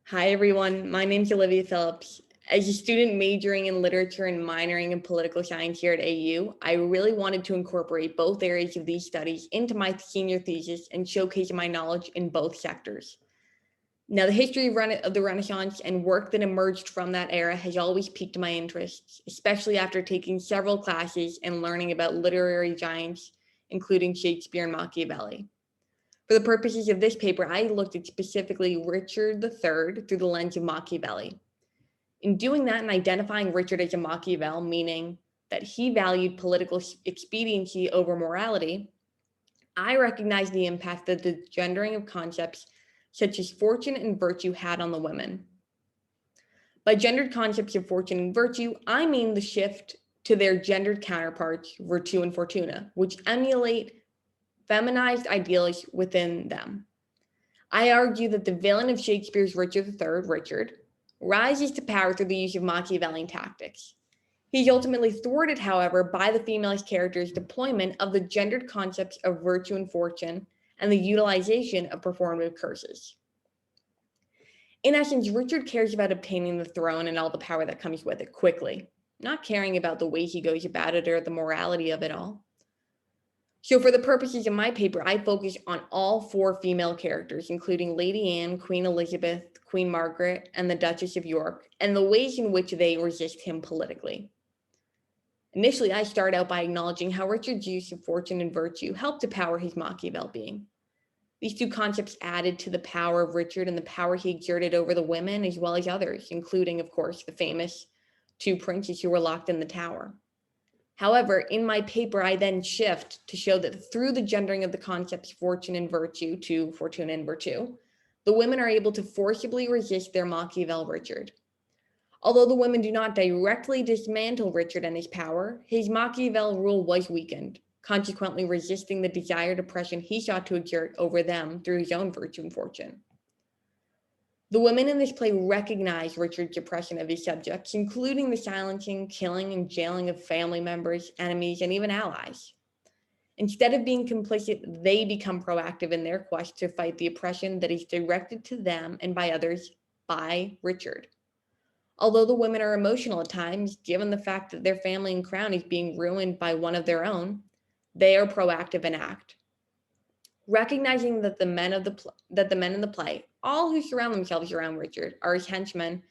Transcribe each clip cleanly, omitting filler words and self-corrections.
Hi, everyone. My name's Olivia Phillips. As a student majoring in literature and minoring in political science here at AU, I really wanted to incorporate both areas of these studies into my senior thesis and showcase my knowledge in both sectors. Now, the history of the Renaissance and work that emerged from that era has always piqued my interest, especially after taking several classes and learning about literary giants, including Shakespeare and Machiavelli. For the purposes of this paper, I looked at specifically Richard III through the lens of Machiavelli. In doing that and identifying Richard as a Machiavel, meaning that he valued political expediency over morality, I recognized the impact that the gendering of concepts such as fortune and virtue had on the women. By gendered concepts of fortune and virtue, I mean the shift to their gendered counterparts, virtue and fortuna, which emulate feminized ideals within them. I argue that the villain of Shakespeare's Richard III, Richard, rises to power through the use of Machiavellian tactics. He's ultimately thwarted, however, by the female character's deployment of the gendered concepts of virtue and fortune and the utilization of performative curses. In essence, Richard cares about obtaining the throne and all the power that comes with it quickly, not caring about the way he goes about it or the morality of it all. So for the purposes of my paper, I focus on all four female characters, including Lady Anne, Queen Elizabeth, Queen Margaret, and the Duchess of York, and the ways in which they resist him politically. Initially, I start out by acknowledging how Richard's use of fortune and virtue helped to power his Machiavel being. These two concepts added to the power of Richard and the power he exerted over the women as well as others, including, of course, the famous two princes who were locked in the tower. However, in my paper, I then shift to show that through the gendering of the concepts fortune and virtue to fortuna and virtue, the women are able to forcibly resist their Machiavel Richard. Although the women do not directly dismantle Richard and his power, his Machiavel rule was weakened, consequently resisting the desired oppression he sought to exert over them through his own virtue and fortune. The women in this play recognize Richard's oppression of his subjects, including the silencing, killing, and jailing of family members, enemies, and even allies. Instead of being complicit, they become proactive in their quest to fight the oppression that is directed to them and by others by Richard. Although the women are emotional at times, given the fact that their family and crown is being ruined by one of their own, they are proactive and act. Recognizing that the men in the play, all who surround themselves around Richard, are his henchmen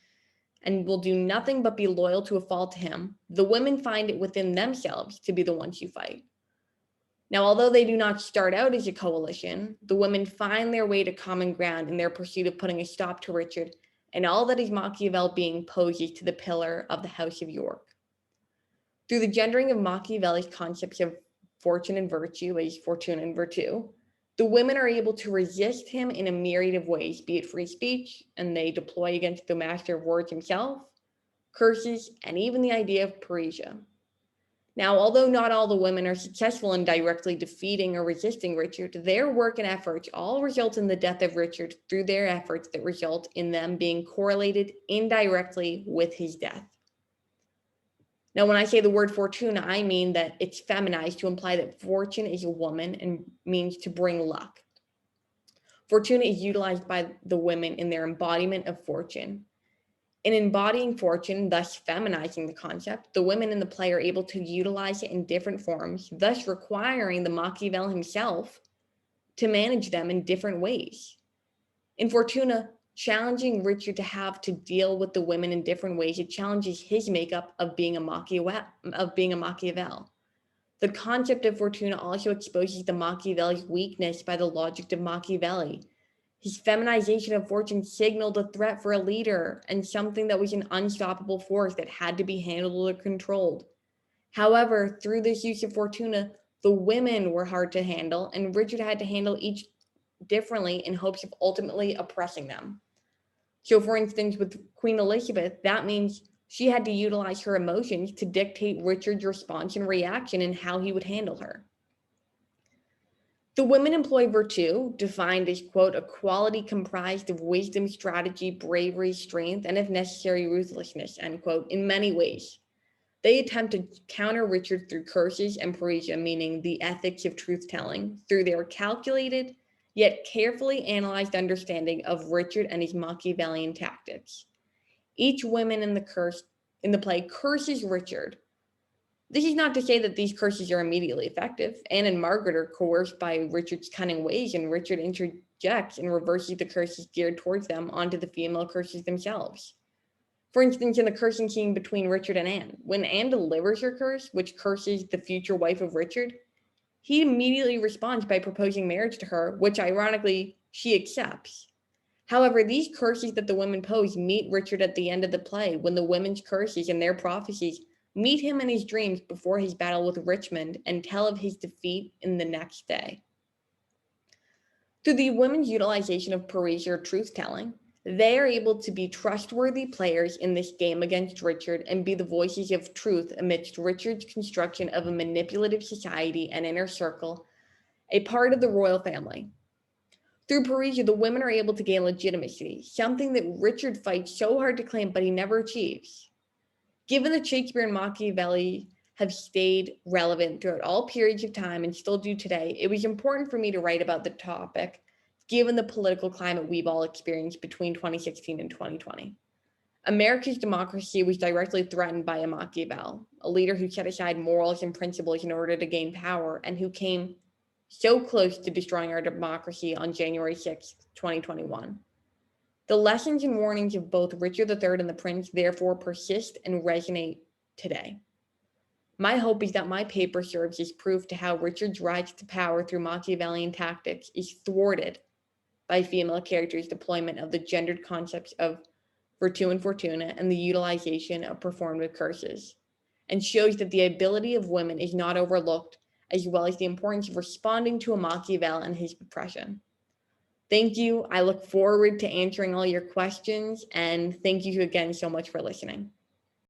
and will do nothing but be loyal to a fault to him, the women find it within themselves to be the ones who fight. Now, although they do not start out as a coalition, the women find their way to common ground in their pursuit of putting a stop to Richard and all that his Machiavel being poses to the pillar of the House of York. Through the gendering of Machiavelli's concepts of fortune and virtue, as fortuna and virtue, the women are able to resist him in a myriad of ways, be it free speech, and they deploy against the master of words himself, curses, and even the idea of Parrhesia. Now, although not all the women are successful in directly defeating or resisting Richard, their work and efforts all result in the death of Richard through their efforts that result in them being correlated indirectly with his death. Now, when I say the word fortuna, I mean that it's feminized to imply that fortune is a woman and means to bring luck. Fortuna is utilized by the women in their embodiment of fortune. In embodying fortune, thus feminizing the concept, the women in the play are able to utilize it in different forms, thus requiring the Machiavel himself to manage them in different ways. In Fortuna, challenging Richard to have to deal with the women in different ways, it challenges his makeup of being a Machiavel. The concept of Fortuna also exposes the Machiavelli's weakness by the logic of Machiavelli. His feminization of fortune signaled a threat for a leader and something that was an unstoppable force that had to be handled or controlled. However, through this use of Fortuna, the women were hard to handle, and Richard had to handle each differently in hopes of ultimately oppressing them. So, for instance, with Queen Elizabeth, that means she had to utilize her emotions to dictate Richard's response and reaction and how he would handle her. The women employ virtue, defined as, quote, a quality comprised of wisdom, strategy, bravery, strength, and if necessary, ruthlessness, end quote, in many ways. They attempt to counter Richard through curses and Parrhesia, meaning the ethics of truth-telling, through their calculated yet carefully analyzed understanding of Richard and his Machiavellian tactics. Each woman in the play curses Richard. This is not to say that these curses are immediately effective. Anne and Margaret are coerced by Richard's cunning ways, and Richard interjects and reverses the curses geared towards them onto the female curses themselves. For instance, in the cursing scene between Richard and Anne, when Anne delivers her curse, which curses the future wife of Richard, he immediately responds by proposing marriage to her, which ironically she accepts. However, these curses that the women pose meet Richard at the end of the play when the women's curses and their prophecies meet him in his dreams before his battle with Richmond and tell of his defeat in the next day. Through the women's utilization of Parisian truth-telling, they are able to be trustworthy players in this game against Richard and be the voices of truth amidst Richard's construction of a manipulative society and inner circle, a part of the royal family. Through Parisia, the women are able to gain legitimacy, something that Richard fights so hard to claim, but he never achieves. Given that Shakespeare and Machiavelli have stayed relevant throughout all periods of time and still do today, it was important for me to write about the topic, given the political climate we've all experienced between 2016 and 2020. America's democracy was directly threatened by a Machiavel, a leader who set aside morals and principles in order to gain power and who came so close to destroying our democracy on January 6, 2021. The lessons and warnings of both Richard III and the Prince therefore persist and resonate today. My hope is that my paper serves as proof to how Richard's rise to power through Machiavellian tactics is thwarted by female characters' deployment of the gendered concepts of virtue and fortuna and the utilization of performative curses, and shows that the ability of women is not overlooked, as well as the importance of responding to a Machiavel and his oppression. Thank you. I look forward to answering all your questions, and thank you again so much for listening.